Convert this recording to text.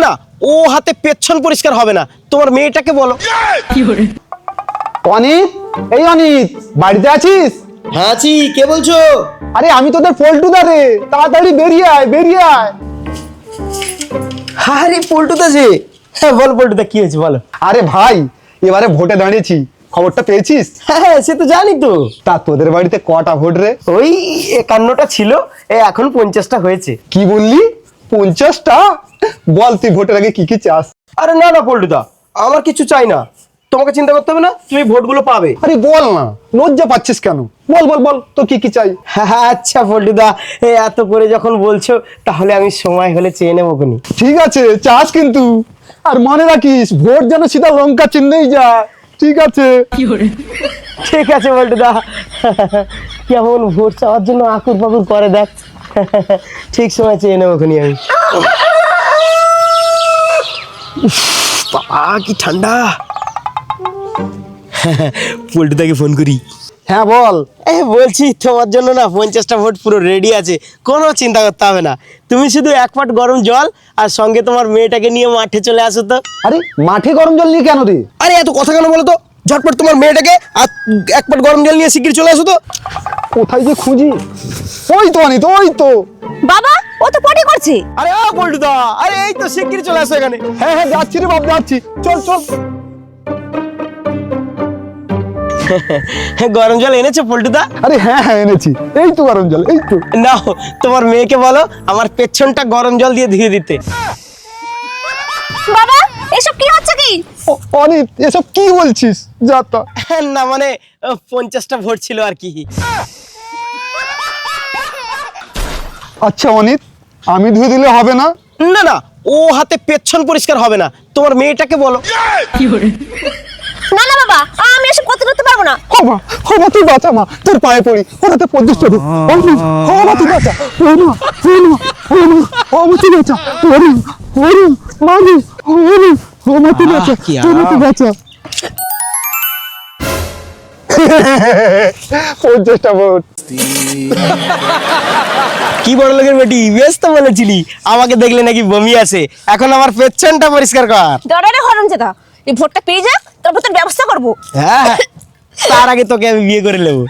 না, ও হাতে পেছন পরিষ্কার হবে না। তোমার মেয়েটাকে বলো। অনিত, এই অনিত, বাড়িতে আছিস? হ্যাঁ আছি, কে বলছো? আরে আমি তোদের পল্টুদা রে, তাড়াতাড়ি বেরিয়ে আয়, বেরিয়ে আয়। আরে পল্টুদা যে, হ্যাঁ বল পল্টুদা, কি হয়েছে বলো। আরে ভাই, এবারে ভোটে দাঁড়িয়েছি, খবরটা পেয়েছিস? হ্যাঁ সে তো জানি তো। তা তোদের বাড়িতে কটা ভোট রে? ওই 51টা ছিল, এখন 50টা হয়েছে। কি বললি, 50টা? বল তুই ভোটের আগে কি কি চাস? আরে না না পল্টুদা, আমার কিছু চাই না, তোমাকে চিন্তা করতে হবে না, তুমি ভোটগুলো পাবে। আরে বল না, লজ্জা পাচ্ছিস কেন? বল বল বল, তোর কি কি চাই? হ্যাঁ আচ্ছা পল্টুদা, এত করে যখন বলছো তাহলে আমি সময় হলে চেয়ে নেবো কোনি। ঠিক আছে, চাস কিন্তু, আর মনে রাখিস ভোট যেন সিধা লঙ্কা চিহ্নেই যায়। ঠিক আছে? ঠিক আছে পল্টুদা, কেমন ভোট চাওয়ার জন্য আকুর পাকুর করে দেখ। ঠিক সময় চেয়ে নেবো কোনি আমি। বাবা কি ঠান্ডা। পল্টুদাকে ফোন করি। হ্যাঁ বল। বলছি তোমার জন্য না 50টা ভোট পুরো রেডি আছে, কোনো চিন্তা করতে হবে না। তুমি শুধু 1 পাট গরম জল আর সঙ্গে তোমার মেয়েটাকে নিয়ে মাঠে চলে আসো তো। আরে মাঠে গরম জল নিয়ে কেন রে? আরে এত কথা কেন বলো তো, ঝটপট তোমার মেয়েটাকে আর 1 পাট গরম জল নিয়ে শিগগির চলে আসো তো। কোথায় যে খুঁজি? ওই তো অনিত, ওই তো। বাবা, ও তো পটি করছে। আরে পল্টুদা, আরে এই তো শিগগির চলে আসো এখানে। হ্যাঁ হ্যাঁ যাচ্ছি রে বাপ, যাচ্ছি, চল চল। গরম জল এনেছো পল্টুদা? আরে হ্যাঁ হ্যাঁ এনেছি, এই তো গরম জল, এই তো। নাও তোমার মেয়েকে বলো আমার পেছনটা গরম জল দিয়ে ধুয়ে দিতে। বাবা, এসব কি হচ্ছে কি? অনিত, এসব কি বলছিস? যা তা। না মানে 50টা ভোট ছিল আর কি। আচ্ছা অনিত, আমি ধুয়ে দিলে হবে না? না না, ও হাতে পেছন পরিষ্কার হবে না, তোমার মেয়েটাকে বলো। না না বাবা, আমি এসব করতে পারবো না। হবা হবা, তুই বাঁচা মা, তোর পায়ে পড়ি, ওরাতে 50 টাকা। অনিত, হবা তুই বাঁচা, ও না, ও না, ও না, হবা তুই বাঁচা, অনিত, অনিত, মানি, অনিত, হবা তুই বাঁচা, হবা তুই বাঁচা। 50টা ভোট। কি বড় লোকের বেটি, বেশ তো বলেছিলি, আমাকে দেখলে নাকি বমি আসে, এখন আমার পেছনটা পরিষ্কার কর। ডরারে হরম যেটা, এই ভোটটা পেয়ে যা, তারপর তোর ব্যবস্থা করবো। হ্যাঁ তার আগে তোকে আমি বিয়ে করে নেবো।